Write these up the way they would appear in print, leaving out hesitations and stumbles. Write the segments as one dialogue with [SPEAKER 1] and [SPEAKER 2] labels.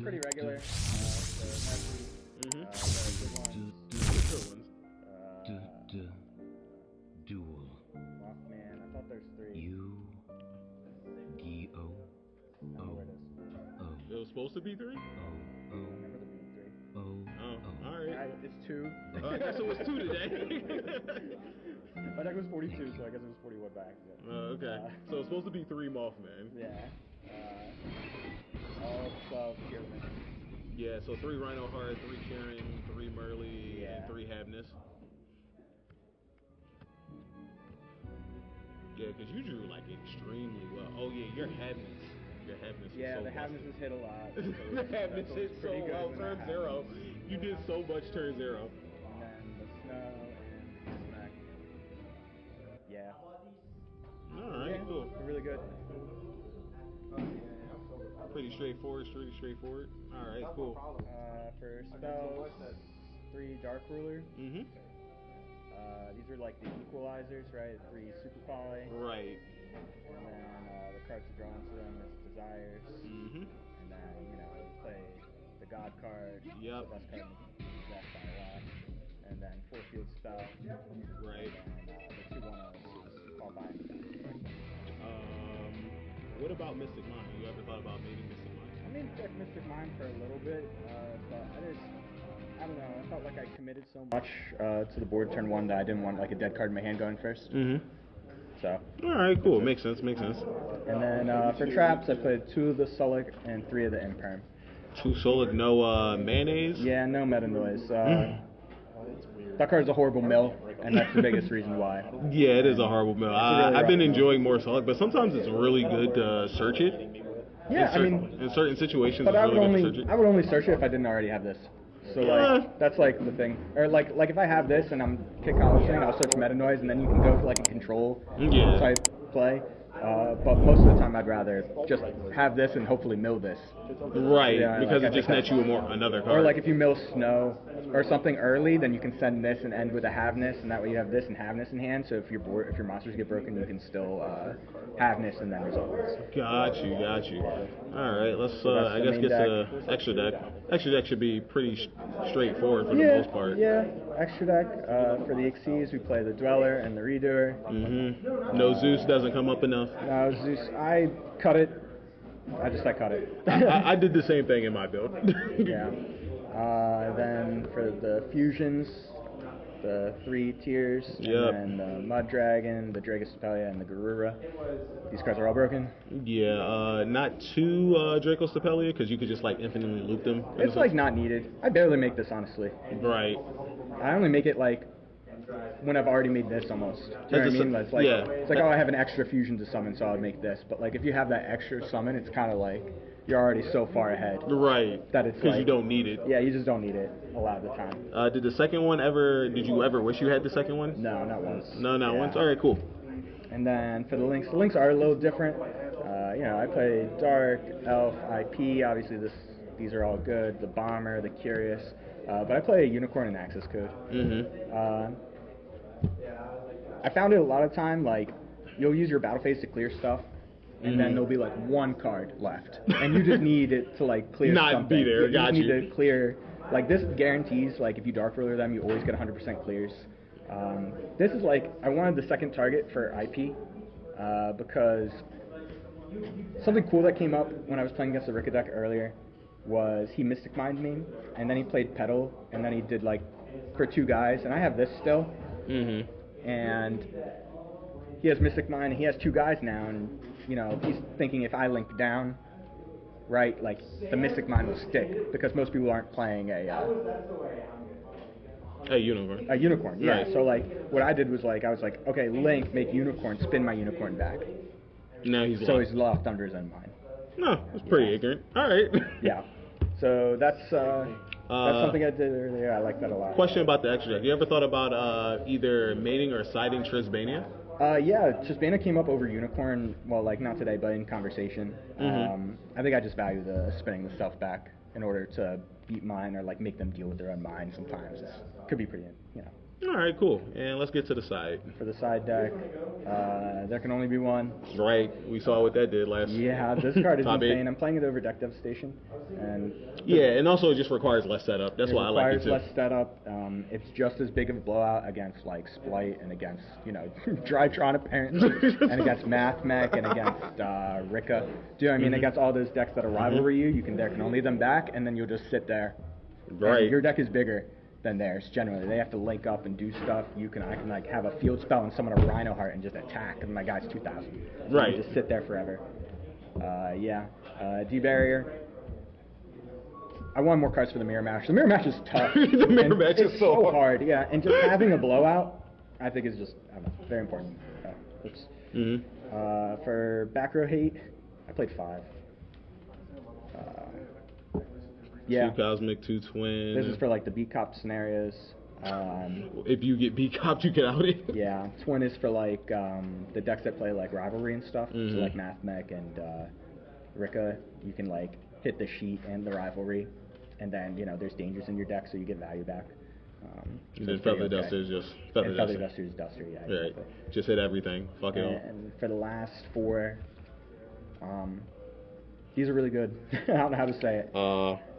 [SPEAKER 1] pretty regular. The
[SPEAKER 2] Mm-hmm.
[SPEAKER 1] good ones.
[SPEAKER 3] Duel.
[SPEAKER 1] Oh man, I thought there's 3.
[SPEAKER 3] Yu-Gi-Oh.
[SPEAKER 1] No, where it is.
[SPEAKER 2] It was supposed to be 3?
[SPEAKER 1] I remember there being 3.
[SPEAKER 2] Oh, alright.
[SPEAKER 1] It's 2.
[SPEAKER 2] I guess it was 2 today.
[SPEAKER 1] My deck was 42, so I guess it was 41 back.
[SPEAKER 2] Okay. So it's supposed to be 3 Mothman.
[SPEAKER 1] Yeah. All sub Tearlaments.
[SPEAKER 2] Yeah, so 3 Rhino Heart, 3 Karen, 3 Merly, and 3 Havness. Yeah, because you drew like extremely well. Oh yeah, your Havness.
[SPEAKER 1] Yeah,
[SPEAKER 2] so
[SPEAKER 1] the Havnesses hit a lot.
[SPEAKER 2] the Havness hit so well. Turn 0. You did so much turn 0.
[SPEAKER 1] And then the snow and the smack. Yeah.
[SPEAKER 2] Alright,
[SPEAKER 1] Yeah,
[SPEAKER 2] cool.
[SPEAKER 1] they're really good.
[SPEAKER 2] Pretty straightforward. Alright, cool.
[SPEAKER 1] For spells, 3 Dark Ruler.
[SPEAKER 2] Mm-hmm.
[SPEAKER 1] These are like the equalizers, right? 3 Super Poly.
[SPEAKER 2] Right.
[SPEAKER 1] And then the cards to draw into them is Desires.
[SPEAKER 2] Mm-hmm.
[SPEAKER 1] And then, we play the God card.
[SPEAKER 2] Yep.
[SPEAKER 1] The best card in the deck by a lot. And then 4 Field Spell.
[SPEAKER 2] Right.
[SPEAKER 1] And then the 2/1 call by.
[SPEAKER 2] What about Mystic Mind? You ever thought about making Mystic Mind?
[SPEAKER 1] I made deck Mystic Mind for a little bit, but I don't know, I felt like I committed so much to the board turn 1 that I didn't want like a dead card in my hand going first.
[SPEAKER 2] Mm-hmm.
[SPEAKER 1] So.
[SPEAKER 2] Alright, cool. Makes sense.
[SPEAKER 1] And then for traps, I played 2 of the Sulic and 3 of the Imperm.
[SPEAKER 2] 2 Sulic, no mayonnaise?
[SPEAKER 1] Yeah, no meta noise. That card's a horrible mill, and that's the biggest reason why.
[SPEAKER 2] Yeah, it is a horrible mill. I've been enjoying more Sulic, but sometimes it's really good to search it.
[SPEAKER 1] Yeah,
[SPEAKER 2] in certain situations,
[SPEAKER 1] but
[SPEAKER 2] it's really good to search it.
[SPEAKER 1] I would only search it if I didn't already have this. So like that's like the thing, or like if I have this and I'm kick polishing, I'll search meta noise, and then you can go for like a control type play. But most of the time, I'd rather just have this and hopefully mill this.
[SPEAKER 2] Right,
[SPEAKER 1] Yeah,
[SPEAKER 2] because
[SPEAKER 1] like,
[SPEAKER 2] it just nets you another card.
[SPEAKER 1] Or like if you mill snow or something early, then you can send this and end with a Havness, and that way you have this and Havness in hand. So if your monsters get broken, you can still Havness and then resolve this.
[SPEAKER 2] Got you. All right, let's I guess get to extra deck. Extra deck should be pretty straightforward for the most part.
[SPEAKER 1] Yeah, extra deck. For the Xyz, we play the Dweller and the Redoer.
[SPEAKER 2] Mm-hmm. No Zeus doesn't come up enough.
[SPEAKER 1] No, Zeus, I cut it. I cut it.
[SPEAKER 2] I did the same thing in my build.
[SPEAKER 1] Yeah. Then for the fusions, the 3 tiers, and then the Mud Dragon, the Dracostapelia, and the Garura. These cards are all broken.
[SPEAKER 2] Yeah, not 2 Dracostapelia, because you could just like infinitely loop them.
[SPEAKER 1] It's like not needed. I barely make this, honestly.
[SPEAKER 2] Right.
[SPEAKER 1] I only make it like when I've already made this almost. Do you know what I mean? It's like, it's like, oh, I have an extra fusion to summon, so I'll make this. But like if you have that extra summon, it's kind of like you're already so far ahead.
[SPEAKER 2] Right.
[SPEAKER 1] That it's
[SPEAKER 2] because
[SPEAKER 1] like,
[SPEAKER 2] you don't need it.
[SPEAKER 1] Yeah, you just don't need it a lot of the time.
[SPEAKER 2] Did the second one did you ever wish you had the second one?
[SPEAKER 1] No, not once.
[SPEAKER 2] No, not once? Alright, cool.
[SPEAKER 1] And then for the links are a little different. I play Dark, Elf, IP. Obviously, these are all good. The Bomber, the Curious. But I play Unicorn and Access Code.
[SPEAKER 2] Mm-hmm.
[SPEAKER 1] I found it a lot of time, like, you'll use your battle phase to clear stuff, and then there'll be, like, 1 card left. And you just need it to, like, clear something.
[SPEAKER 2] Not be there,
[SPEAKER 1] you need to clear. Like, this guarantees, like, if you Dark Ruler them, you always get 100% clears. This is, like, I wanted the second target for IP, because something cool that came up when I was playing against the Rika deck earlier was he Mystic Mind me, and then he played Petal, and then he did, like, for 2 guys, and I have this still.
[SPEAKER 2] Mm-hmm.
[SPEAKER 1] And he has Mystic Mind, and he has 2 guys now, and, he's thinking if I link down, right, like, the Mystic Mind will stick, because most people aren't playing a
[SPEAKER 2] unicorn.
[SPEAKER 1] A unicorn, yeah.
[SPEAKER 2] Right.
[SPEAKER 1] So, like, what I did was, like, I was like, okay, link, make unicorn, spin my unicorn back.
[SPEAKER 2] Now he's
[SPEAKER 1] So
[SPEAKER 2] locked.
[SPEAKER 1] he's locked under his own mind.
[SPEAKER 2] No, that's pretty ignorant. Alright.
[SPEAKER 1] Yeah. So that's something I did earlier. I like that a lot.
[SPEAKER 2] Question about the extra deck. You ever thought about either mating or siding Trisbania?
[SPEAKER 1] Yeah, Trisbania came up over Unicorn, well, like, not today, but in conversation. I think I just value the spinning the stuff back in order to beat mine or, like, make them deal with their own mind sometimes. It could be pretty,
[SPEAKER 2] All right, cool. And let's get to the side.
[SPEAKER 1] For the side deck, there can only be one.
[SPEAKER 2] Right. We saw what that did last.
[SPEAKER 1] Yeah, this card is
[SPEAKER 2] Top
[SPEAKER 1] insane.
[SPEAKER 2] 8.
[SPEAKER 1] I'm playing it over Deck Devastation, and
[SPEAKER 2] yeah, and also it just requires less setup. That's why I like it too.
[SPEAKER 1] It requires less setup. It's just as big of a blowout against like Splight and against Drytron apparently, and against Math Mech and against Rika. Do you know what I mean? Against all those decks that are rivalry you, there can only them back, and then you'll just sit there.
[SPEAKER 2] Right.
[SPEAKER 1] And your deck is bigger than theirs. Generally, they have to link up and do stuff. I can like have a field spell and summon a Rhino Heart and just attack, and my guy's 2,000. So
[SPEAKER 2] right.
[SPEAKER 1] You just sit there forever. D-Barrier. I want more cards for the Mirror Match. The Mirror Match is tough.
[SPEAKER 2] The Mirror Match is so
[SPEAKER 1] hard. Yeah, and just having a blowout, I think is just very important. Oops. For Back Row Hate, I played 5. Yeah.
[SPEAKER 2] 2 Cosmic, 2 Twin.
[SPEAKER 1] This is for like the beat cop scenarios.
[SPEAKER 2] If you get beat copped, you get out it.
[SPEAKER 1] Yeah. Twin is for like the decks that play like rivalry and stuff. So like Math Mech and Rika, you can like hit the sheet and the rivalry, and then there's dangers in your deck, so you get value back.
[SPEAKER 2] And then Feather Duster is just Feather Duster.
[SPEAKER 1] Feather Duster is Duster, yeah.
[SPEAKER 2] Right.
[SPEAKER 1] Exactly.
[SPEAKER 2] Just hit everything. Fuck it all.
[SPEAKER 1] And for the last 4, these are really good. I don't know how to say it.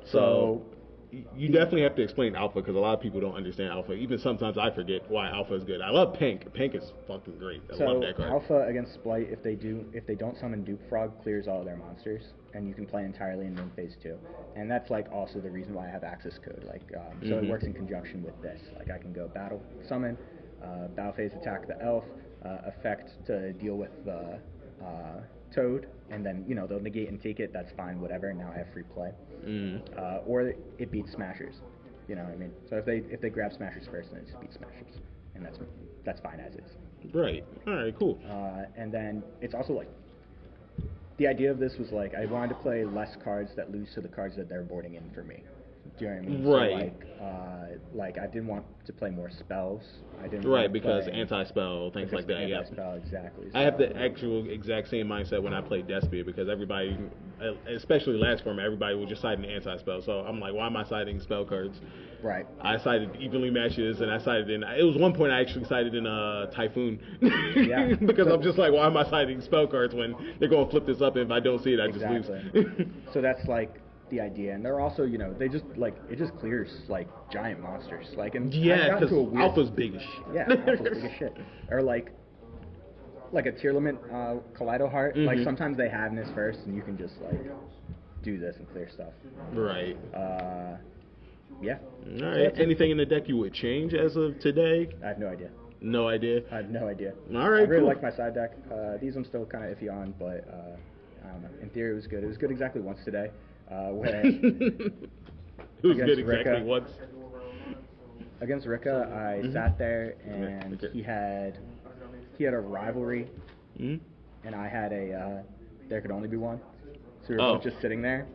[SPEAKER 2] So you definitely have to explain Alpha because a lot of people don't understand Alpha. Even sometimes I forget why Alpha is good. I love Pink. Pink is fucking great. I love that card.
[SPEAKER 1] Alpha against Splight, if they don't summon Duke Frog, clears all of their monsters, and you can play entirely in main phase 2. And that's like also the reason why I have access code. Like so it works in conjunction with this. Like I can go battle summon, battle phase attack the elf, effect to deal with the Toad, and then they'll negate and take it. That's fine, whatever. Now I have free play. Or it beats Smashers. You know what I mean? So if they grab Smashers first, then it just beats Smashers, and that's fine as is.
[SPEAKER 2] Right. All right. Cool.
[SPEAKER 1] And then it's also like the idea of this was like I wanted to play less cards that lose to the cards that they're boarding in for me. Do you know what I mean?
[SPEAKER 2] Right.
[SPEAKER 1] So like I didn't want to play more spells. I didn't.
[SPEAKER 2] Right, because anti-spell, things like that.
[SPEAKER 1] Anti-spell, exactly. So
[SPEAKER 2] I have the actual exact same mindset when I play Despia because everybody, especially last format, everybody was just siding anti-spell. So I'm like, why am I siding spell cards?
[SPEAKER 1] Right.
[SPEAKER 2] I sided evenly matches, and I sided in. It was one point I actually sided in Typhoon.
[SPEAKER 1] Yeah.
[SPEAKER 2] Because I'm just like, why am I siding spell cards when they're going to flip this up? And if I don't see it, I just lose.
[SPEAKER 1] So that's like the idea, and they're also they just like it just clears like giant monsters, like and
[SPEAKER 2] yeah, because Alpha's big as shit.
[SPEAKER 1] Yeah, Alpha's big as shit. Or like a Tearlament Kaleido Heart. Like sometimes they have this first, and you can just like do this and clear stuff.
[SPEAKER 2] Right.
[SPEAKER 1] Yeah.
[SPEAKER 2] All right. Anything in the deck you would change as of today?
[SPEAKER 1] I have no idea.
[SPEAKER 2] No idea.
[SPEAKER 1] I have no idea.
[SPEAKER 2] All right.
[SPEAKER 1] I really
[SPEAKER 2] cool.
[SPEAKER 1] like my side deck. These I'm still kind of iffy on, but I don't know. In theory, it was good. It was good exactly once today. Where
[SPEAKER 2] it was good exactly
[SPEAKER 1] Rika,
[SPEAKER 2] once.
[SPEAKER 1] Against Rika, I sat there and he had a rivalry, and I had a there could only be one. So we were both just sitting there.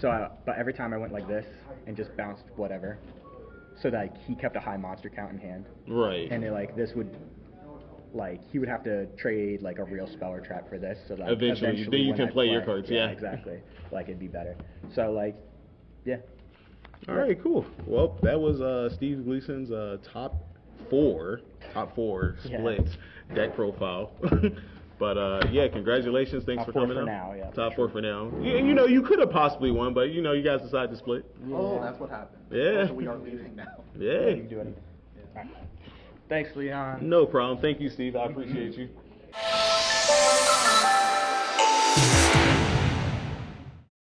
[SPEAKER 1] So, but every time I went like this and just bounced whatever, so that he kept a high monster count in hand.
[SPEAKER 2] Right.
[SPEAKER 1] And this would. Like he would have to trade like a real spell or trap for this, so that
[SPEAKER 2] eventually then you can play your cards. Yeah,
[SPEAKER 1] exactly. Like it'd be better. So like, yeah.
[SPEAKER 2] All right, cool. Well, that was Steve Gleason's top four splits deck profile. But yeah, congratulations. Thanks for coming out.
[SPEAKER 1] Now, yeah,
[SPEAKER 2] top 4 for now. You could have possibly won, but you guys decided to split.
[SPEAKER 3] Yeah. Oh, that's what happened.
[SPEAKER 2] Yeah.
[SPEAKER 3] So we are leaving now.
[SPEAKER 2] Yeah.
[SPEAKER 1] You can do anything. All right. Thanks, Leon.
[SPEAKER 2] No problem. Thank you, Steve. I appreciate you.